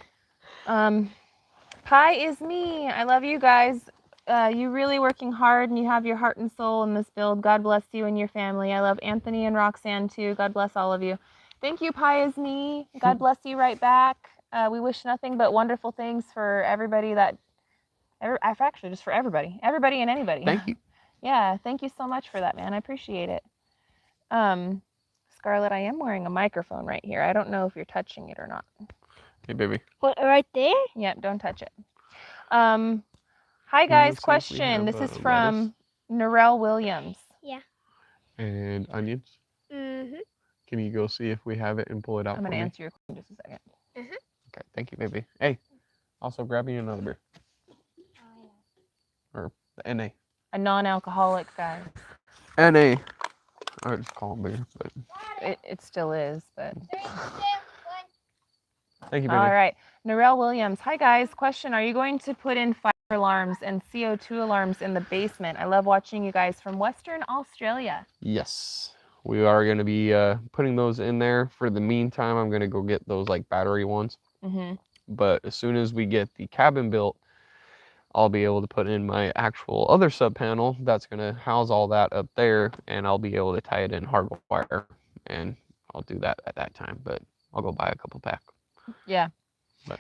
Pie is me. I love you guys. You really working hard, and you have your heart and soul in this build. God bless you and your family. I love Anthony and Roxanne too. God bless all of you. Thank you, Pie is me. God bless you right back. We wish nothing but wonderful things for everybody just for everybody and anybody. Thank you. Yeah, thank you so much for that, man. I appreciate it. Scarlett, I am wearing a microphone right here. I don't know if you're touching it or not. Hey, baby. What, right there? Yep, don't touch it. Hi, guys. Question. This is from Narelle Williams. Yeah. And onions? Mm-hmm. Can you go see if we have it and pull it out? I'm going to answer your question in just a second. Okay, thank you, baby. Hey, Also, grab me another beer. Or the NA. A non-alcoholic, guys. NA. I just call them beer, but it still is, but. Thank you, baby. All right. Narelle Williams. Hi, guys. Question. Are you going to put in fire alarms and CO2 alarms in the basement? I love watching you guys from Western Australia. Yes. We are going to be putting those in there. For the meantime, I'm going to go get those like battery ones. But as soon as we get the cabin built, I'll be able to put in my actual other sub panel that's going to house all that up there, and I'll be able to tie it in hardwire, and I'll do that at that time. But I'll go buy a couple pack. Yeah. But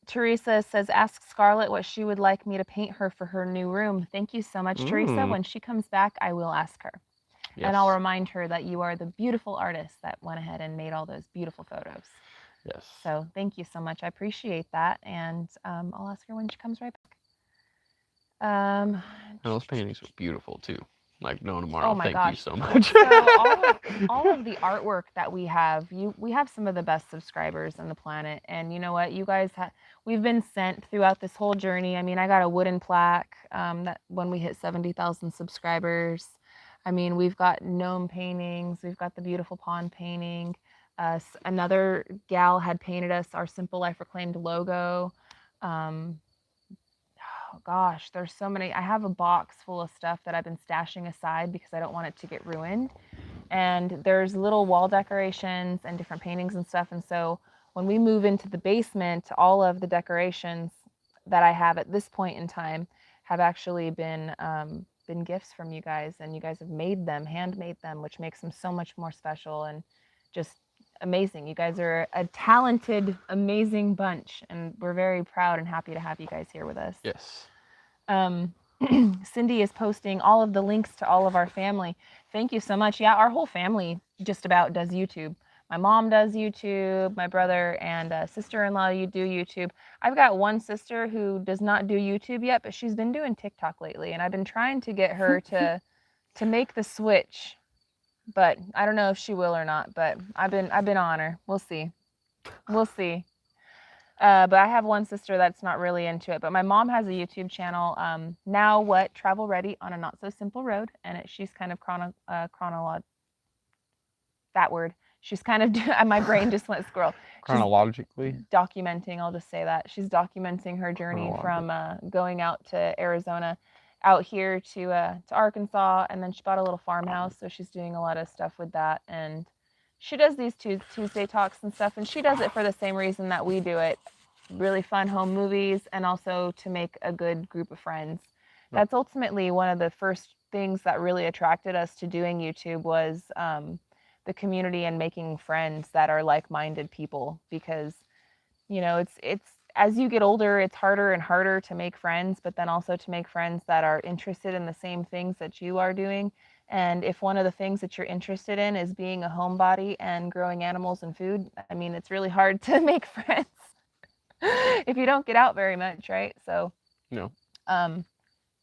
Teresa says, ask Scarlett what she would like me to paint her for her new room. Thank you so much, Teresa. When she comes back, I will ask her. Yes. And I'll remind her that you are the beautiful artist that went ahead and made all those beautiful photos. Yes. So thank you so much. I appreciate that. And I'll ask her when she comes right back. And those paintings were beautiful too. Like no tomorrow. Oh my Thank gosh. you so much. So all of the artwork that we have some of the best subscribers on the planet. And you know what? You guys we've been sent throughout this whole journey. I mean, I got a wooden plaque that when we hit 70,000 subscribers. I mean, we've got gnome paintings. We've got the beautiful pond painting. Another gal had painted us our Simple Life Reclaimed logo. Oh gosh, there's so many. I have a box full of stuff that I've been stashing aside because I don't want it to get ruined. And there's little wall decorations and different paintings and stuff. And so when we move into the basement, all of the decorations that I have at this point in time have actually been gifts from you guys, and you guys have made them, handmade them, which makes them so much more special and just amazing. You guys are a talented, amazing bunch, and we're very proud and happy to have you guys here with us. Yes. Cindy is posting all of the links to all of our family. Thank you so much. Yeah, our whole family just about does YouTube. My mom does YouTube, my brother and sister-in-law do YouTube. I've got one sister who does not do YouTube yet, but she's been doing TikTok lately, and I've been trying to get her to make the switch. But I don't know if she will or not, but I've been on her. We'll see. But I have one sister that's not really into it. But my mom has a YouTube channel, Now What? Travel Ready on a Not So Simple Road. And she's kind of that word. She's kind of, my brain just went squirrel. Chronologically? Documenting, I'll just say that. She's documenting her journey from going out to Arizona, out here to Arkansas, and then she bought a little farmhouse, so she's doing a lot of stuff with that. And she does these Tuesday talks and stuff, and she does it for the same reason that we do it. Really fun home movies, and also to make a good group of friends. That's ultimately one of the first things that really attracted us to doing YouTube was the community and making friends that are like-minded people, because you know it's as you get older, it's harder and harder to make friends, but then also to make friends that are interested in the same things that you are doing. And if one of the things that you're interested in is being a homebody and growing animals and food, I mean, it's really hard to make friends if you don't get out very much, right? So no.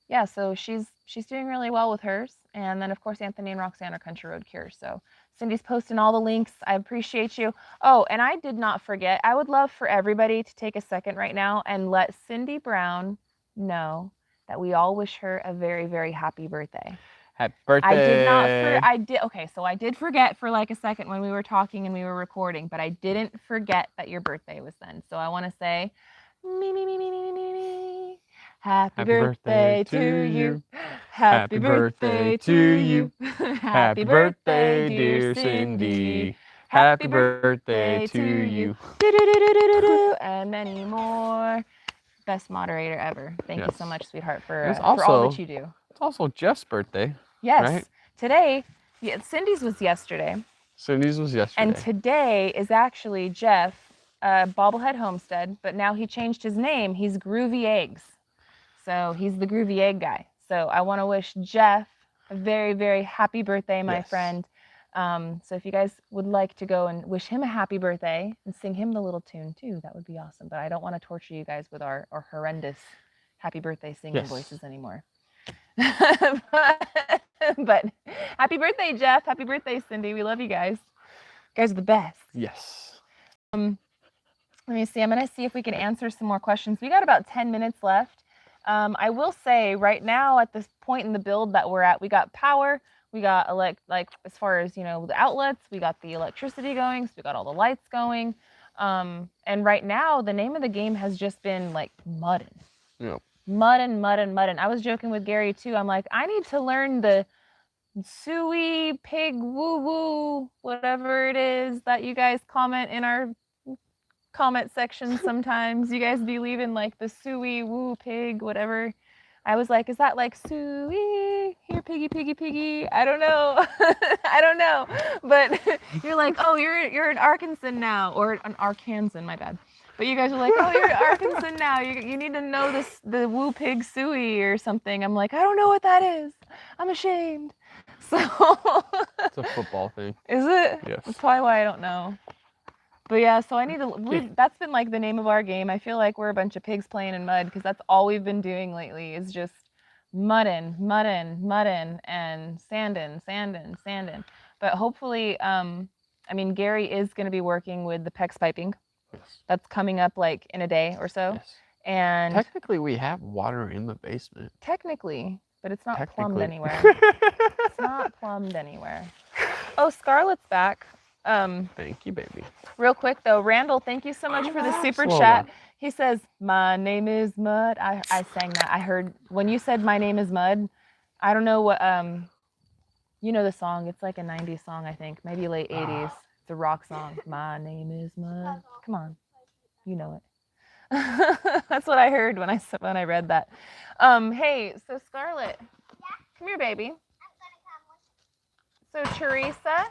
Yeah, so she's doing really well with hers. And then of course Anthony and Roxanne are Country Road Cure. So Cindy's posting all the links. I appreciate you. Oh, and I did not forget. I would love for everybody to take a second right now and let Cindy Brown know that we all wish her a very, very happy birthday. Happy birthday. I did forget for like a second when we were talking and we were recording, but I didn't forget that your birthday was then. So I want to say, me. Happy birthday to you. Happy birthday to you. Happy birthday, dear Cindy. Happy birthday to you. And many more. Best moderator ever. Thank you so much, sweetheart, for all that you do. It's also Jeff's birthday. Yes. Right? Today, Cindy's was yesterday. And today is actually Jeff, Bobblehead Homestead, but now he changed his name. He's Groovy Eggs. So he's the Groovy Egg guy. So I want to wish Jeff a very, very happy birthday, my friend. So if you guys would like to go and wish him a happy birthday and sing him the little tune too, that would be awesome. But I don't want to torture you guys with our horrendous happy birthday singing voices anymore. But happy birthday, Jeff. Happy birthday, Cindy. We love you guys. You guys are the best. Yes. Let me see. I'm going to see if we can answer some more questions. We got about 10 minutes left. I will say right now at this point in the build that we're at, we got power. We got as far as, you know, the outlets, we got the electricity going. So we got all the lights going. And right now the name of the game has just been like mudding. Yep. Mudding. I was joking with Gary too. I'm like, I need to learn the suey, pig, woo woo, whatever it is that you guys comment in our comment section sometimes. You guys be leaving like the suey, woo, pig, whatever. I was like, is that like suey, here, piggy, piggy, piggy? I don't know. I don't know. But you're like, oh, you're in Arkansas now, or an Arkansan, my bad. But you guys are like, oh, you're in Arkansas now. You need to know the woo pig suey or something. I'm like, I don't know what that is. I'm ashamed. So it's a football thing. Is it? Yes. That's probably why I don't know. But yeah, so I need to. That's been like the name of our game. I feel like we're a bunch of pigs playing in mud because that's all we've been doing lately is just mudding, and sanding. But hopefully, I mean, Gary is going to be working with the PEX piping. Yes. That's coming up like in a day or so. Yes. And technically, we have water in the basement. Technically, but it's not plumbed anywhere. It's not plumbed anywhere. Oh, Scarlett's back. Thank you, baby. Real quick though, Randall, thank you so much for the super chat. He says, "My name is Mud." I sang that. I heard when you said "My name is Mud." I don't know what you know the song. It's like a 90s song, I think, maybe late 80s. It's a rock song. My name is Mud. Come on, you know it. That's what I heard when I read that. Hey, so Scarlett, come here, baby. So Teresa.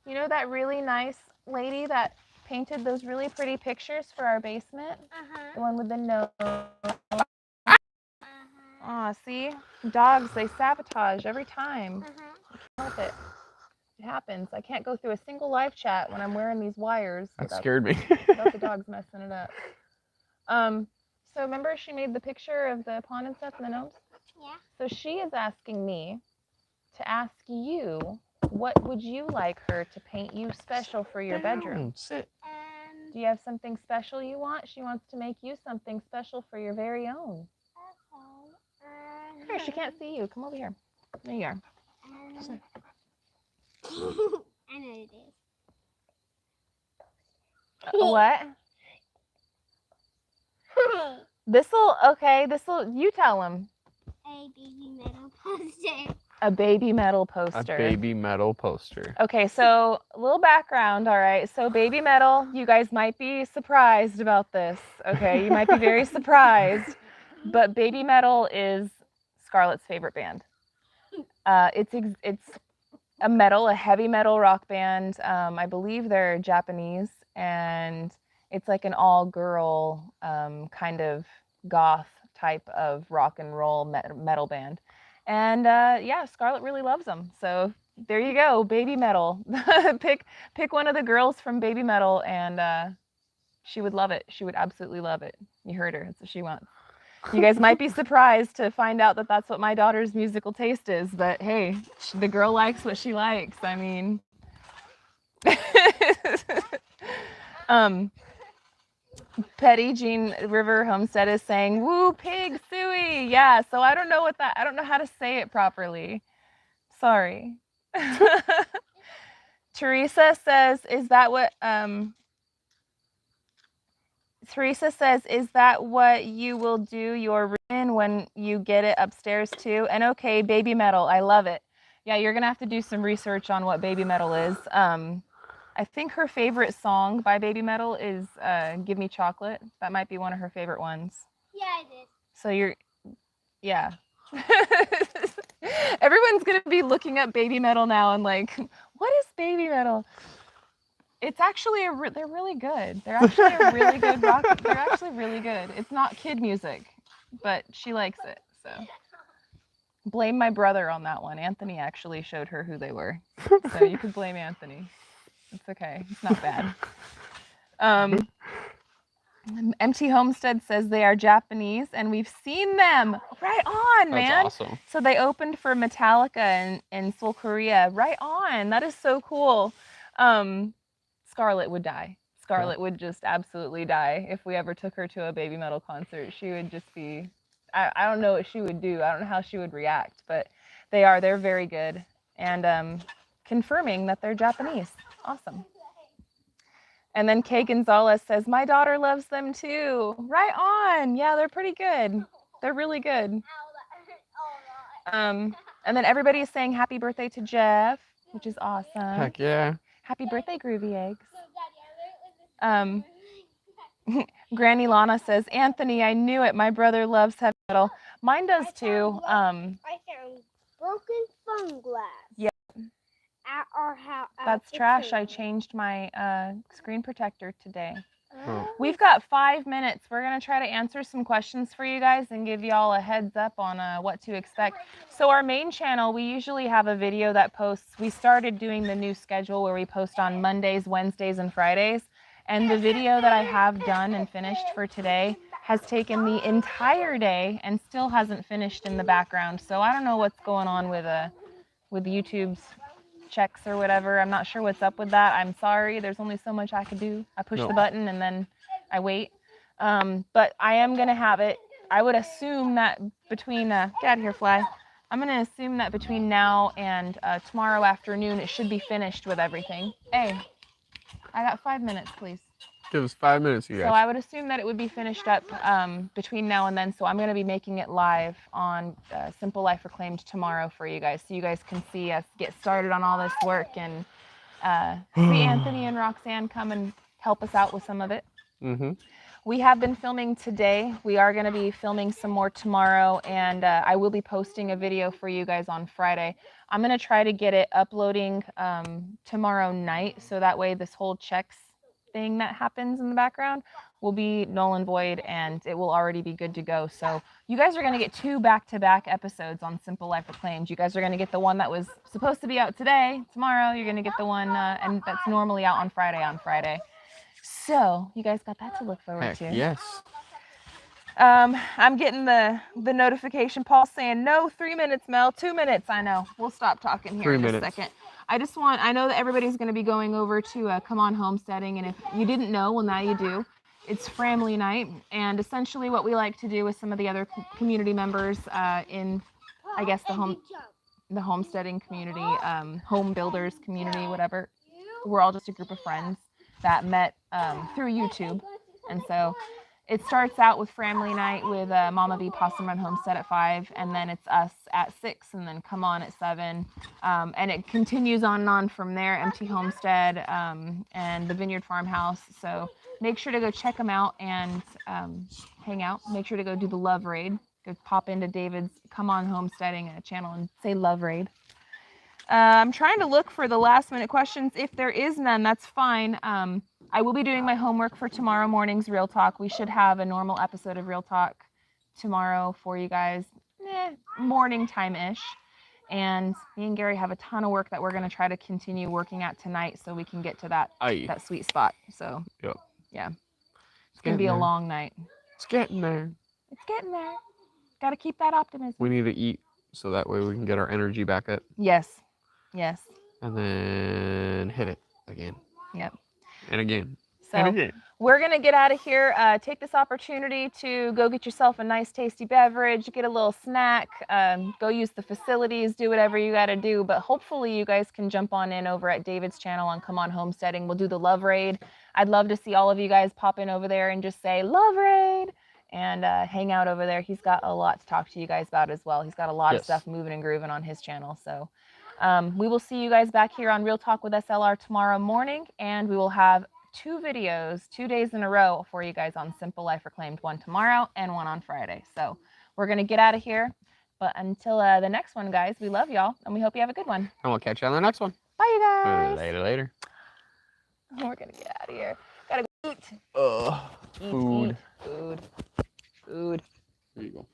You know that really nice lady that painted those really pretty pictures for our basement? The one with the nose. Aw, see? Dogs, they sabotage every time. I can't help it. It happens. I can't go through a single live chat when I'm wearing these wires. That scared me. Without the dogs messing it up. So remember she made the picture of the pond and stuff and the gnomes? Yeah. So she is asking me to ask you, what would you like her to paint you special for your bedroom? Sit. Do you have something special you want? She wants to make you something special for your very own. Here, she can't see you. Come over here. There you are. I know it is. What? You tell him. A baby metal poster. A baby metal poster. A baby metal poster. Okay, so a little background, all right. So baby metal, you guys might be surprised about this. Okay, you might be very surprised, but baby metal is Scarlett's favorite band. It's a heavy metal rock band. I believe they're Japanese, and it's like an all-girl kind of goth type of rock and roll metal band. And yeah, Scarlett really loves them. So there you go, baby metal. pick one of the girls from baby metal, and she would love it. She would absolutely love it. You heard her. That's what she wants. You guys might be surprised to find out that that's what my daughter's musical taste is. But hey, the girl likes what she likes. I mean, Petty Jean River Homestead is saying, "Woo, pig suey." Yeah, so I don't know how to say it properly. Sorry. Teresa says, is that what you will do your room in when you get it upstairs too? And okay, baby metal, I love it. Yeah, you're gonna have to do some research on what baby metal is. I think her favorite song by baby metal is "Give Me Chocolate." That might be one of her favorite ones. Yeah, I did. So yeah. Everyone's gonna be looking up baby metal now and like, what is baby metal? It's actually they're really good. They're actually a really good rock. They're actually really good. It's not kid music, but she likes it. So blame my brother on that one. Anthony actually showed her who they were, so you could blame Anthony. It's okay. It's not bad. Empty Homestead says they are Japanese, and we've seen them. Right on, man. That's awesome. So they opened for Metallica in Seoul, Korea. Right on. That is so cool. Scarlett would die. Scarlett would just absolutely die if we ever took her to a Baby Metal concert. She would just be, I don't know what she would do. I don't know how she would react, but they're very good. And confirming that they're Japanese. Awesome. And then Kay Gonzalez says, my daughter loves them too. Right on. Yeah, they're pretty good. They're really good. And then everybody is saying happy birthday to Jeff, which is awesome. Heck yeah. Happy birthday, Groovy Eggs. Granny Lana says, Anthony, I knew it. My brother loves heavy metal. Mine does too. I found broken phone glass. Yeah. At our house. That's trash. I changed my screen protector today. Oh. We've got 5 minutes. We're going to try to answer some questions for you guys and give y'all a heads up on what to expect. So our main channel, we usually have a video that posts. We started doing the new schedule where we post on Mondays, Wednesdays, and Fridays. And the video that I have done and finished for today has taken the entire day and still hasn't finished in the background. So I don't know what's going on with YouTube's checks or whatever. I'm not sure what's up with that. I'm sorry. There's only so much I could do. I push the button and then I wait. But I am going to have it. I would assume that between, get out of here, fly. I'm going to assume that between now and tomorrow afternoon, it should be finished with everything. Hey, I got 5 minutes, please. Give us 5 minutes, you guys. So I would assume that it would be finished up between now and then. So I'm going to be making it live on Simple Life Reclaimed tomorrow for you guys. So you guys can see us get started on all this work and see Anthony and Roxanne come and help us out with some of it. Mm-hmm. We have been filming today. We are going to be filming some more tomorrow. And I will be posting a video for you guys on Friday. I'm going to try to get it uploading tomorrow night. So that way this whole checks thing that happens in the background will be null and void and it will already be good to go. So you guys are going to get 2 back-to-back episodes on Simple Life Reclaimed. You guys are going to get the one that was supposed to be out today. Tomorrow you're going to get the one and that's normally out on Friday. So you guys got that to look forward to. Yes. I'm getting the notification. Paul's saying no, 3 minutes, Mel. 2 minutes. I know. We'll stop talking here in a second. I know that everybody's going to be going over to Come On Homesteading, and if you didn't know, well, now you do. It's family night, and essentially what we like to do with some of the other community members in, I guess, the homesteading community, home builders community, whatever. We're all just a group of friends that met through YouTube, and so it starts out with family night with Mama B Possum Run Homestead at 5, and then it's us at 6, and then Come On at 7, and it continues on and on from there. Empty Homestead and the Vineyard Farmhouse. So make sure to go check them out and hang out. Make sure to go do the Love Raid. Go pop into David's Come On Homesteading channel and say Love Raid. I'm trying to look for the last minute questions. If there is none, that's fine. I will be doing my homework for tomorrow morning's Real Talk. We should have a normal episode of Real Talk tomorrow for you guys, morning time-ish. And me and Gary have a ton of work that we're going to try to continue working at tonight so we can get to that sweet spot. So, yeah. It's going to be a long night. It's getting there. It's getting there. Got to keep that optimism. We need to eat so that way we can get our energy back up. Yes. And then hit it again. Yep. And again. So we're going to get out of here. Take this opportunity to go get yourself a nice tasty beverage, get a little snack, go use the facilities, do whatever you got to do. But hopefully you guys can jump on in over at David's channel on Come On Homesteading. We'll do the Love Raid. I'd love to see all of you guys pop in over there and just say Love Raid and hang out over there. He's got a lot to talk to you guys about as well. He's got a lot of stuff moving and grooving on his channel. So we will see you guys back here on Real Talk with SLR tomorrow morning, and we will have 2 videos 2 days in a row for you guys on Simple Life Reclaimed, one tomorrow and one on Friday. So we're going to get out of here. But until the next one, guys, we love y'all, and we hope you have a good one. And we'll catch you on the next one. Bye, you guys. Later. We're going to get out of here. Gotta go eat. Food. Food. There you go.